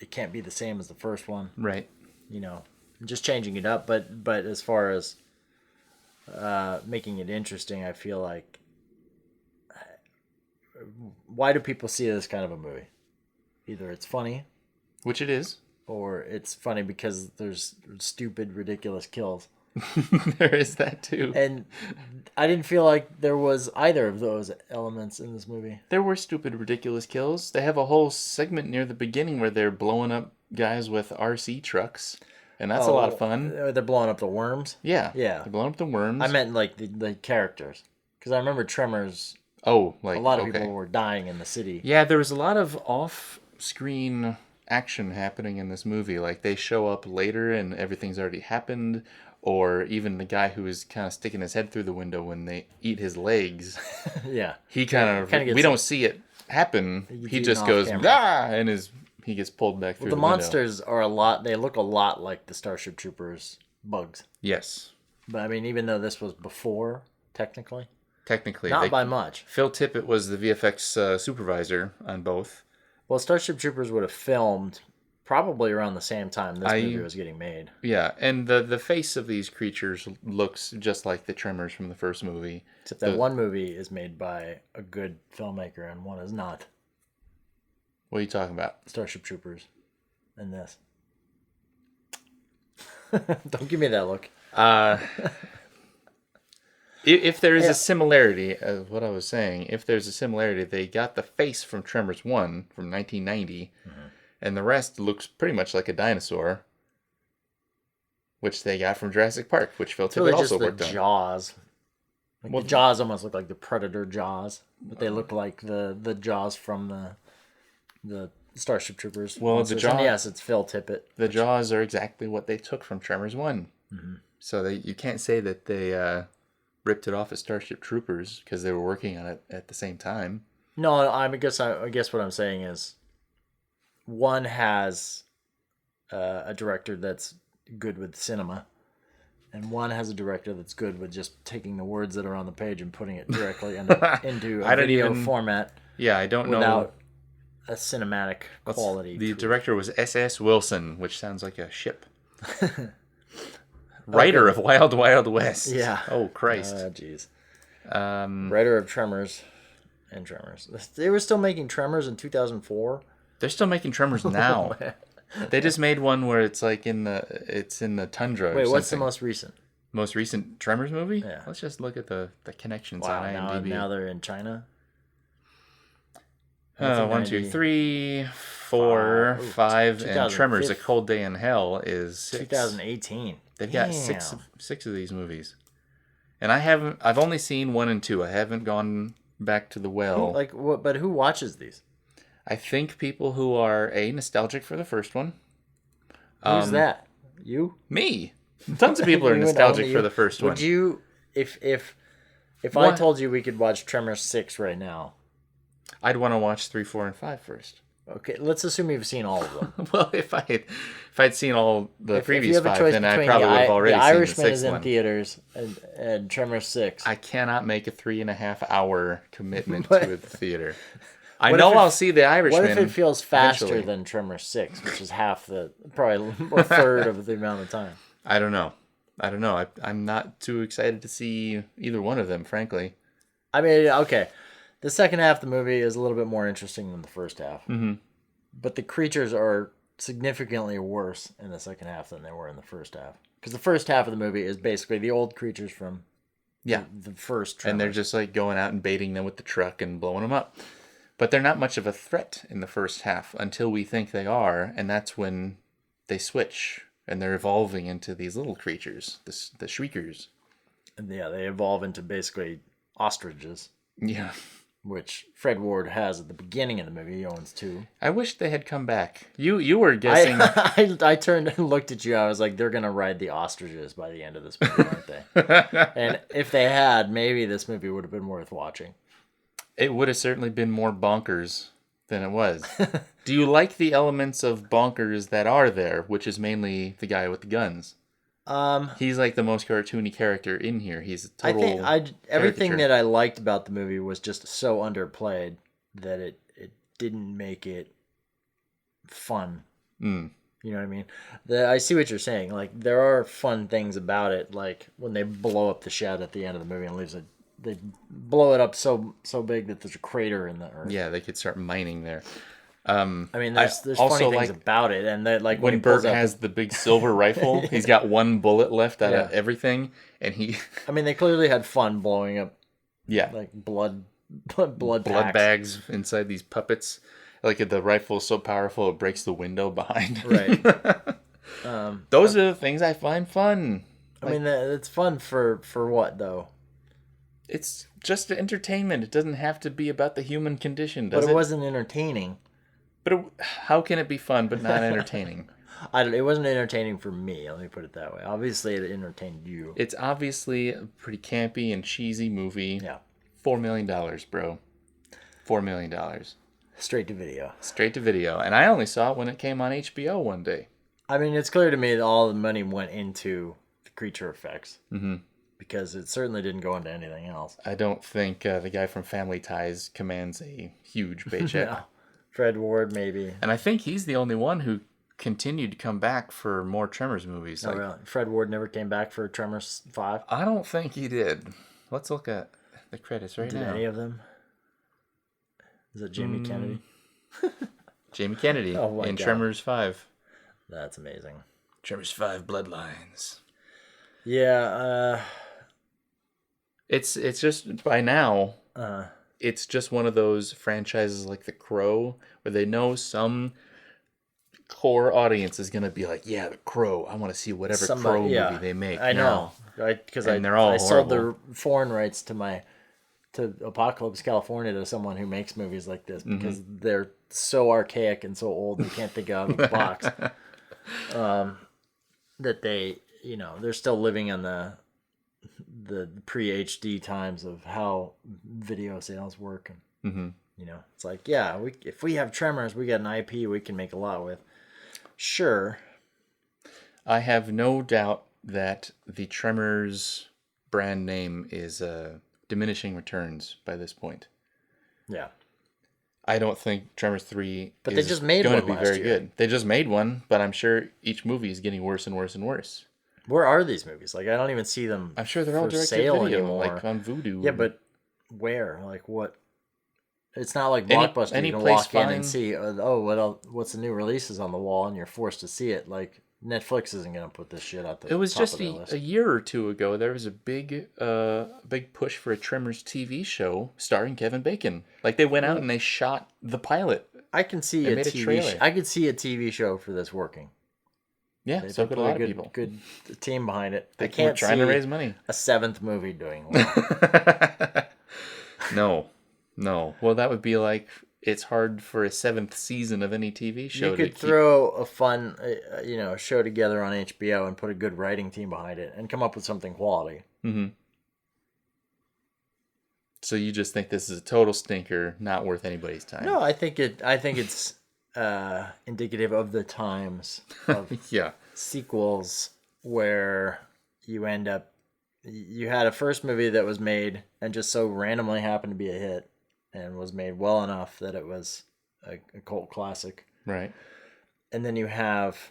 can't be the same as the first one. Right. Just changing it up. But as far as making it interesting, I feel like... Why do people see this kind of a movie? Either it's funny. Which it is. Or it's funny because there's stupid, ridiculous kills. There is that too. And I didn't feel like there was either of those elements in this movie. There were stupid, ridiculous kills. They have a whole segment near the beginning where they're blowing up guys with RC trucks. And that's a lot of fun. They're blowing up the worms? Yeah. Yeah. They're blowing up the worms. I meant like the characters. Because I remember Tremors. A lot of people were dying in the city. Yeah, there was a lot of off-screen action happening in this movie. Like, they show up later and everything's already happened. Or even the guy who is kind of sticking his head through the window when they eat his legs. Yeah. He kind of we don't see it happen. He just goes, ah, and he gets pulled back through the window. The monsters are they look a lot like the Starship Troopers bugs. Yes. But I mean, even though this was before, technically. Not by much. Phil Tippett was the VFX supervisor on both. Well, Starship Troopers would have filmed probably around the same time this movie was getting made. Yeah, and the face of these creatures looks just like the Tremors from the first movie. Except that one movie is made by a good filmmaker and one is not. What are you talking about? Starship Troopers and this. Don't give me that look. If there is a similarity, what I was saying, if there's a similarity, they got the face from Tremors 1 from 1990, and the rest looks pretty much like a dinosaur, which they got from Jurassic Park, which Phil Tippett also worked on. Jaws. The jaws almost look like the Predator jaws, but they look like the jaws from the Starship Troopers. Well, the jaws... yes, it's Phil Tippett. The jaws are exactly what they took from Tremors 1. Mm-hmm. So you can't say that they ripped it off at Starship Troopers because they were working on it at the same time. No, I guess what I'm saying is one has a director that's good with cinema, and one has a director that's good with just taking the words that are on the page and putting it directly into a video format. Yeah, I don't know. Without a cinematic quality. The director was S.S. Wilson, which sounds like a ship. Writer of Wild Wild West. Yeah. Oh, Christ. Jeez. Writer of Tremors and Tremors. They were still making Tremors in 2004. They're still making Tremors now. They just made one where it's like in the tundra. Wait, or what's the something. most recent Tremors movie? Yeah. Let's just look at the connections Wow, on IMDb. now they're in China. 1, 2, 3, 4, 5, and Tremors: A Cold Day in Hell is 6. 2018. They've got six of these movies, and I've only seen 1 and 2. I haven't gone back to the well. But who watches these? I think people who are nostalgic for the first one. Who's that? You? Me. Tons of people are nostalgic for the first one. Would you, if I told you we could watch Tremors 6 right now? I'd want to watch 3, 4, and 5 first. Okay, let's assume you've seen all of them. Well, if I'd seen all the previous 5, then I probably would have already seen the 6th one. The Irishman is in theaters, and Tremors 6. I cannot make a 3.5 hour commitment to the theater. I know I'll see the Irishman. What if it feels faster eventually. than Tremors 6, which is probably a third of the amount of time? I don't know. I'm not too excited to see either one of them, frankly. I mean, okay. The second half of the movie is a little bit more interesting than the first half. Mm-hmm. But the creatures are significantly worse in the second half than they were in the first half. Because the first half of the movie is basically the old creatures from the first Tremors. And they're just like going out and baiting them with the truck and blowing them up. But they're not much of a threat in the first half until we think they are. And that's when they switch. And they're evolving into these little creatures, the Shriekers. And yeah, they evolve into basically ostriches. Yeah. Which Fred Ward has at the beginning of the movie. He owns 2. I wish they had come back. You were guessing. I turned and looked at you. I was like, they're going to ride the ostriches by the end of this movie, aren't they? And if they had, maybe this movie would have been worth watching. It would have certainly been more bonkers than it was. Do you like the elements of bonkers that are there, which is mainly the guy with the guns? He's like the most cartoony character in here. He's a total. I think everything that I liked about the movie was just so underplayed that it didn't make it fun. Mm. You know what I mean? I see what you're saying. Like, there are fun things about it, like when they blow up the shed at the end of the movie and they blow it up so big that there's a crater in the earth. Yeah, they could start mining there. I mean, there's funny things about it, and that like when Bert has the big silver rifle, he's got 1 bullet left out of everything, and he. I mean, they clearly had fun blowing up. Yeah, like blood bags inside these puppets. Like the rifle is so powerful it breaks the window behind. Right. Those are the things I find fun. I mean, it's fun for what though? It's just entertainment. It doesn't have to be about the human condition, does it? But it wasn't entertaining. But how can it be fun but not entertaining? It wasn't entertaining for me. Let me put it that way. Obviously, it entertained you. It's obviously a pretty campy and cheesy movie. Yeah. $4 million, bro. $4 million. Straight to video. Straight to video. And I only saw it when it came on HBO one day. I mean, it's clear to me that all the money went into the creature effects. Mm-hmm. Because it certainly didn't go into anything else. I don't think the guy from Family Ties commands a huge paycheck. No. Fred Ward, maybe. And I think he's the only one who continued to come back for more Tremors movies. Oh, really? Fred Ward never came back for Tremors 5? I don't think he did. Let's look at the credits right now. Did any of them? Is it Jamie Kennedy? Jamie Kennedy in Tremors 5. That's amazing. Tremors 5 Bloodlines. Yeah. It's just, by now, it's just one of those franchises like The Crow, where they know some core audience is going to be like, yeah, The Crow. I want to see whatever Crow movie they make. I know. Because I sold the foreign rights to Apocalypse, California to someone who makes movies like this because they're so archaic and so old they can't think out of the box. That they, they're still living on the pre-HD times of how video sales work. And, it's like, yeah, if we have Tremors, we got an IP we can make a lot with. Sure. I have no doubt that the Tremors brand name is diminishing returns by this point. Yeah. I don't think Tremors 3 but they just made going one to be last very year. good. They just made one, but I'm sure each movie is getting worse and worse and worse. Where are these movies? Like, I don't even see them. I'm sure they're all for direct to sale video, anymore. like on Vudu. Yeah, but where? Like, what? It's not like Any- Blockbuster. any You can place walk in fine. and see, oh, what's the new releases on the wall, and you're forced to see it. Like, Netflix isn't going to put this shit out there. It was top just of their list. a year or two ago. There was a big push for a Tremors TV show starring Kevin Bacon. Like they went out and they shot the pilot. I can see They a made a TV trailer. show. I could see a TV show for this working. Yeah, They so put could a lot of people. Good team behind it. They I can't were trying see to raise money. a 7th movie doing well. No. Well, that would be like it's hard for a 7th season of any TV show. You could throw a fun, show together on HBO and put a good writing team behind it and come up with something quality. Mm-hmm. So you just think this is a total stinker, not worth anybody's time? No, I think it's indicative of the times of Yeah. sequels where you end up. You had a first movie that was made and just so randomly happened to be a hit and was made well enough that it was a cult classic. Right. And then you have,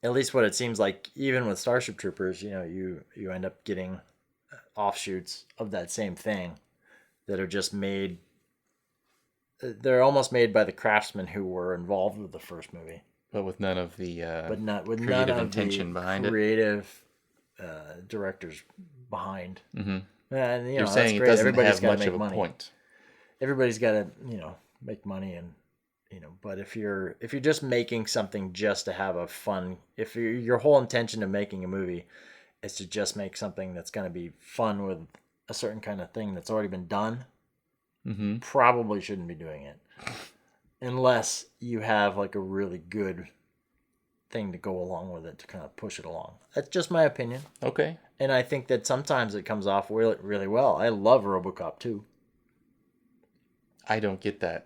at least what it seems like, even with Starship Troopers, you end up getting offshoots of that same thing that are just made. They're almost made by the craftsmen who were involved with the first movie, But with none of the but not with creative none of intention the behind it. creative directors behind. Mm-hmm. And You're that's saying it great. doesn't Everybody's have gotta much make of a money. point. Everybody's got to make money, and but if you're just making something just to have a fun, if your whole intention of making a movie is to just make something that's going to be fun with a certain kind of thing that's already been done, Mm-hmm. probably shouldn't be doing it unless you have like a really good thing to go along with it to kind of push it along. That's just my opinion. Okay. And I think that sometimes it comes off really, really well. I love RoboCop 2. I don't get that.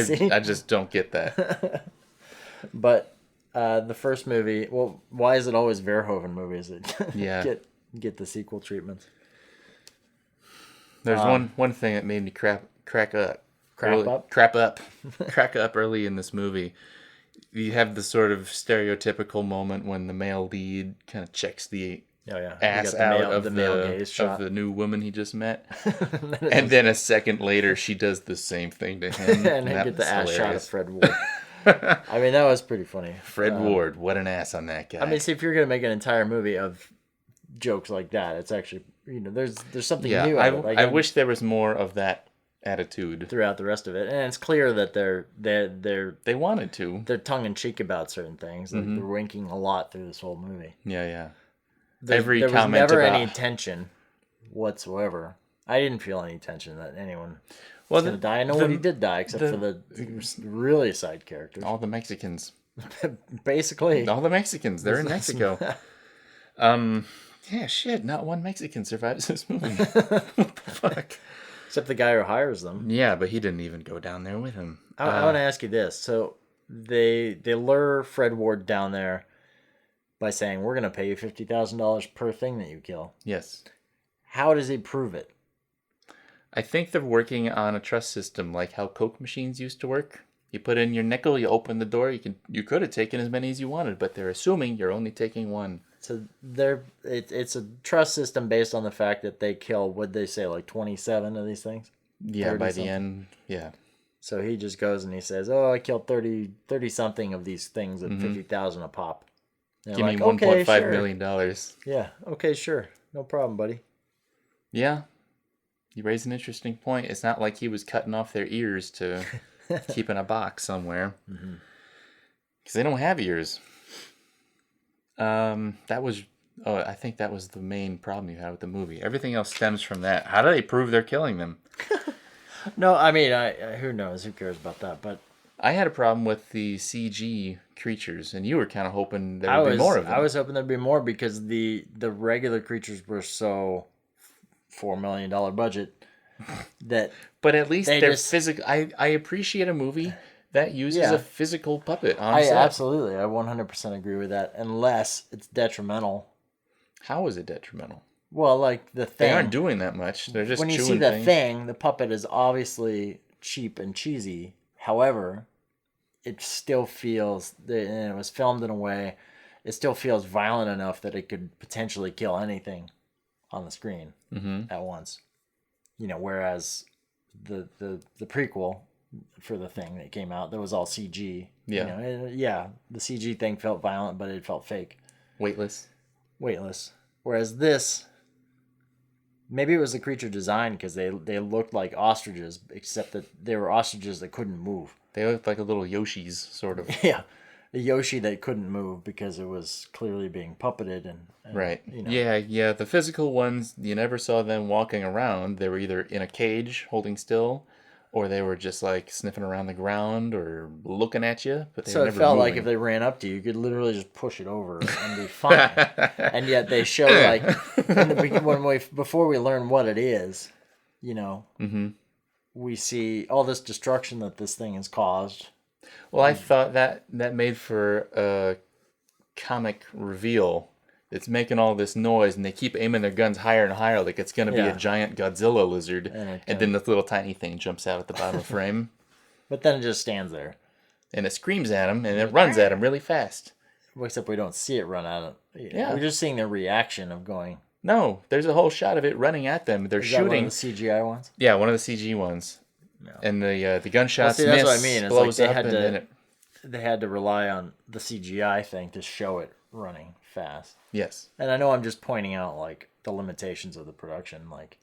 See? I just don't get that. But the first movie, well, why is it always Verhoeven movies that Yeah. get the sequel treatment? There's one thing that made me crack up. Crap up? Crack up early in this movie. You have the sort of stereotypical moment when the male lead kind of checks the Oh, yeah. ass You got out of male gaze of shot. the new woman he just met. And then a second later, she does the same thing to him. and then that get the was ass shot of hilarious. Fred Ward. I mean, that was pretty funny. Fred Ward, what an ass on that guy. I mean, see, if you're going to make an entire movie of jokes like that, it's actually, there's something yeah, new out of it. Like, I wish there was more of that attitude. throughout the rest of it. And it's clear that They wanted to. they're tongue in cheek about certain things. Like, they're winking a lot through this whole movie. Yeah. There was comment never about... any tension whatsoever. I didn't feel any tension that anyone Well, was going to die. I know when he did die, except for the really side characters. all the Mexicans. Basically. All the Mexicans. They're in Mexico. Yeah, shit. Not one Mexican survives this movie. What the fuck? Except the guy who hires them. Yeah, but he didn't even go down there with him. I want to ask you this. So they lure Fred Ward down there by saying, we're going to pay you $50,000 per thing that you kill. Yes. How does he prove it? I think they're working on a trust system like how Coke machines used to work. You put in your nickel, you open the door, you could have taken as many as you wanted, but they're assuming you're only taking one. So it's a trust system based on the fact that they kill, what'd they say, like 27 of these things? Yeah, by the 30-something? end, yeah. So he just goes and he says, oh, I killed 30 something of these things at 50,000 a pop. And Give they're me like, okay, $1.5 sure. million. Yeah, okay, sure. No problem, buddy. Yeah. You raise an interesting point. It's not like he was cutting off their ears to keep in a box somewhere. Because they don't have ears. I think that was the main problem you had with the movie. Everything else stems from that. How do they prove they're killing them? No, I mean, who knows? Who cares about that? But I had a problem with the CG creatures, and you were kind of hoping there would be more of them. I was hoping there'd be more because the regular creatures were so $4 million budget that. But at least they're just... physical. I appreciate a movie that uses a physical puppet on set. Absolutely, I 100% agree with that. Unless it's detrimental. How is it detrimental? Well, like the thing. They aren't doing that much. They're just when you chewing see the things. thing, the puppet is obviously cheap and cheesy. However, it still feels that it was filmed in a way it still feels violent enough that it could potentially kill anything on the screen at once. You know, whereas the prequel for the thing that came out, that was all CG. Yeah. You know, and, the CG thing felt violent, but it felt fake. Weightless. Whereas this, maybe it was the creature design because they looked like ostriches, except that they were ostriches that couldn't move. They looked like a little Yoshis, sort of. Yeah. A Yoshi that couldn't move because it was clearly being puppeted and right. You know. Yeah. The physical ones, you never saw them walking around. They were either in a cage holding still, or they were just like sniffing around the ground or looking at you. But they so were it never felt moving. like if they ran up to you, you could literally just push it over and be fine. And yet they show like before we learn what it is, you know, we see all this destruction that this thing has caused. Well, I thought that made for a comic reveal. It's making all this noise, and they keep aiming their guns higher and higher, like it's going to be a giant Godzilla lizard. And then this little tiny thing jumps out at the bottom of the frame. But then it just stands there. And it screams at him, and it runs at him really fast. Except we don't see it run at him. Yeah. We're just seeing their reaction of going. No, there's a whole shot of it running at them. They're shooting. That one of the CGI ones? Yeah, one of the CG ones. No. And the gunshots miss, that's what I mean. It's blows like up, and then they had to rely on the CGI thing to show it running fast. Yes. And I know I'm just pointing out like the limitations of the production. Like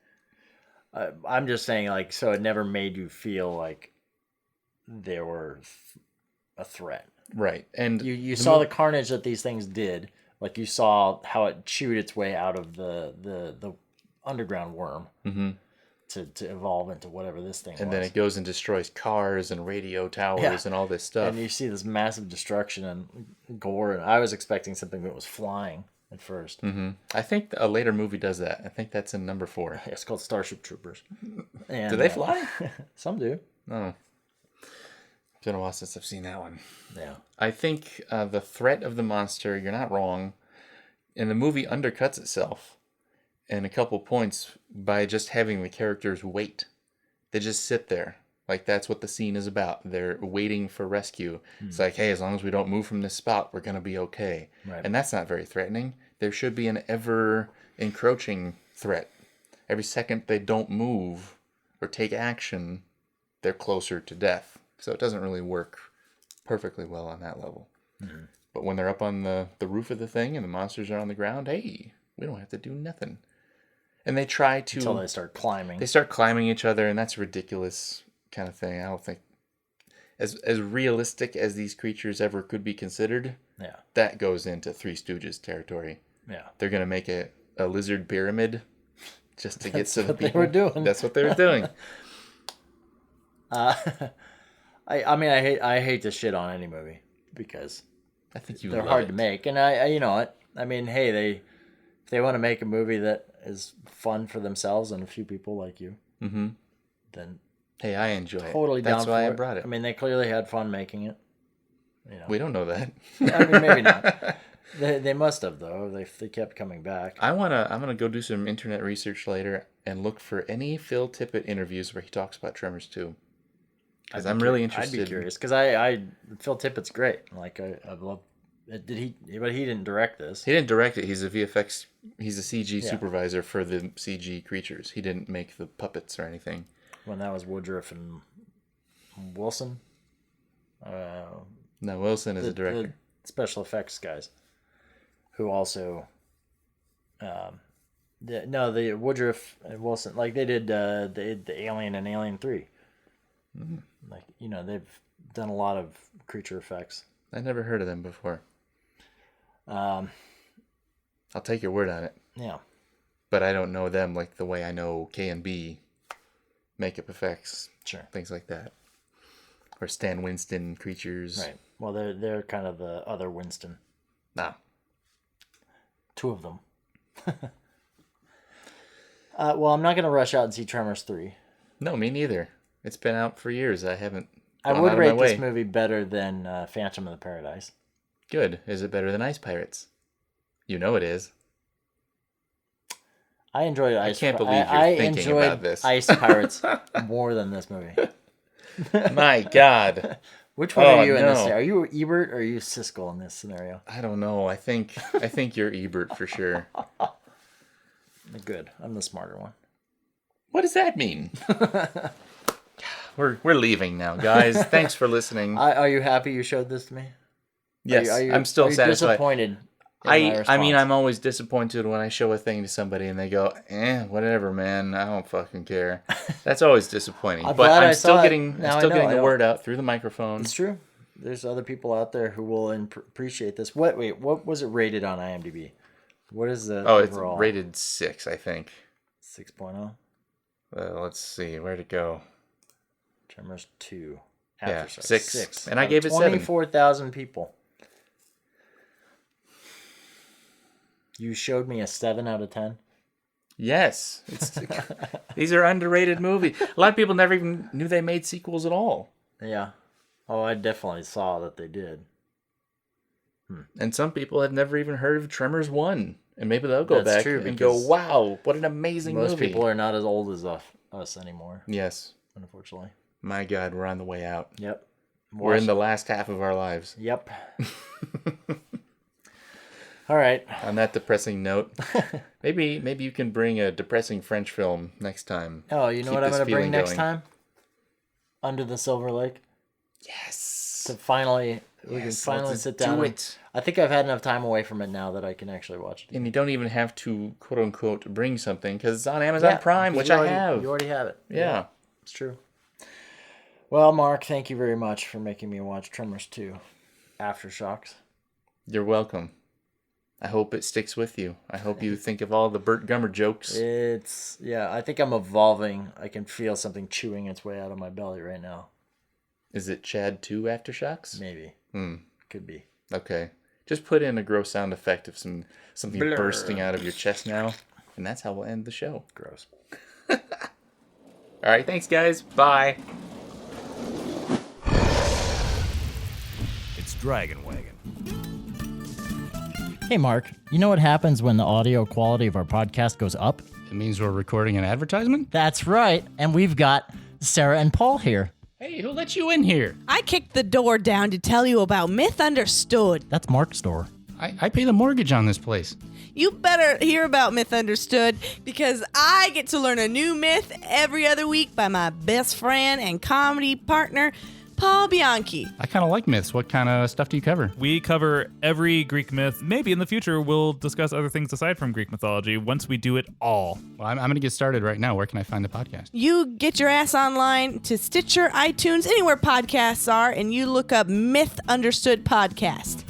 I'm just saying like so it never made you feel like they were a threat. Right. And you saw the carnage that these things did. Like you saw how it chewed its way out of the underground worm. Mm-hmm. To evolve into whatever this thing was. And then it goes and destroys cars and radio towers and all this stuff. And you see this massive destruction and gore. And I was expecting something that was flying at first. Mm-hmm. I think a later movie does that. I think that's in number 4. It's called Starship Troopers. And, do they fly? Some do. Oh. It's been a while since I've seen that one. Yeah. I think the threat of the monster, you're not wrong. And the movie undercuts itself in a couple points by just having the characters wait. They just sit there. Like, that's what the scene is about. They're waiting for rescue. It's like, hey, as long as we don't move from this spot, we're going to be okay. Right. And that's not very threatening. There should be an ever-encroaching threat. Every second they don't move or take action, they're closer to death. So it doesn't really work perfectly well on that level. Mm-hmm. But when they're up on the roof of the thing and the monsters are on the ground, hey, we don't have to do nothing. And they try to... Until they start climbing. They start climbing each other, and that's a ridiculous kind of thing. I don't think... As realistic as these creatures ever could be considered, that goes into Three Stooges territory. Yeah. They're going to make a lizard pyramid just to get some people. That's what they were doing. That's what they were doing. I mean, I hate to shit on any movie because I think they're hard to make. And I you know what? I mean, hey, if they want to make a movie that is fun for themselves and a few people like you, then hey, I enjoy it. Totally down. That's why I brought it. I mean, they clearly had fun making it. You know. We don't know that. I mean, maybe not. They must have though. They kept coming back. I'm gonna go do some internet research later and look for any Phil Tippett interviews where he talks about Tremors 2. Because I'm really interested. I'd be curious because I Phil Tippett's great. Like I love. But he didn't direct this. He didn't direct it. He's a VFX. He's a CG supervisor for the CG creatures. He didn't make the puppets or anything. When that was Woodruff and Wilson. No, Wilson is a director. The special effects guys, who also, the Woodruff and Wilson, like they did the Alien and Alien 3. Mm-hmm. Like they've done a lot of creature effects. I never heard of them before. I'll take your word on it. Yeah. But I don't know them like the way I know K&B makeup effects. Sure. Things like that. Or Stan Winston creatures. Right. Well, they're kind of the other Winston. Nah. 2 of them. Well, I'm not going to rush out and see Tremors 3. No, me neither. It's been out for years. I haven't. I would rate this movie better than Phantom of the Paradise. Good. Is it better than Ice Pirates? You know it is. I enjoyed I can't believe you're thinking about this. Ice Pirates more than this movie. My God. Which one are you in this? no. Are you Ebert or are you Siskel in this scenario? I don't know. I think you're Ebert for sure. Good. I'm the smarter one. What does that mean? We're leaving now, guys. Thanks for listening. Are you happy you showed this to me? Yes, are you, I'm still satisfied. Disappointed. I mean, I'm always disappointed when I show a thing to somebody and they go, whatever, man. I don't fucking care. That's always disappointing. But I'm still getting the word out through the microphone. It's true. There's other people out there who will appreciate this. What was it rated on IMDb? What is the overall? It's rated 6, I think. 6.0? Let's see. Where'd it go? Tremors 2. Yeah, Aftershocks. 6. And I gave it 7. 24,000 people. You showed me a 7 out of 10? Yes. These are underrated movies. A lot of people never even knew they made sequels at all. Yeah. Oh, I definitely saw that they did. And some people have never even heard of Tremors 1. And maybe they'll go back and go, wow, what an amazing movie. Most people are not as old as us anymore. Yes. Unfortunately. My God, we're on the way out. Yep. We're in the last half of our lives. Yep. All right. On that depressing note, maybe you can bring a depressing French film next time. Oh, you know what I'm going to bring next time? Under the Silver Lake. Yes. We can finally sit down. Do it. I think I've had enough time away from it now that I can actually watch it. And you don't even have to, quote unquote, bring something because it's on Amazon Prime, which I have. You already have it. Yeah. It's true. Well, Mark, thank you very much for making me watch Tremors 2 Aftershocks. You're welcome. I hope it sticks with you. I hope you think of all the Burt Gummer jokes. I think I'm evolving. I can feel something chewing its way out of my belly right now. Is it Chad 2 Aftershocks? Maybe. Could be. Okay. Just put in a gross sound effect of something bursting out of your chest now, and that's how we'll end the show. Gross. All right, thanks, guys. Bye. It's Dragon Wagon. Hey, Mark, you know what happens when the audio quality of our podcast goes up? It means we're recording an advertisement? That's right. And we've got Sarah and Paul here. Hey, who let you in here? I kicked the door down to tell you about Myth Understood. That's Mark's door. I pay the mortgage on this place. You better hear about Myth Understood because I get to learn a new myth every other week by my best friend and comedy partner, Paul Bianchi. I kind of like myths. What kind of stuff do you cover? We cover every Greek myth. Maybe in the future we'll discuss other things aside from Greek mythology once we do it all. Well, I'm going to get started right now. Where can I find the podcast? You get your ass online to Stitcher, iTunes, anywhere podcasts are, and you look up Myth Understood Podcast.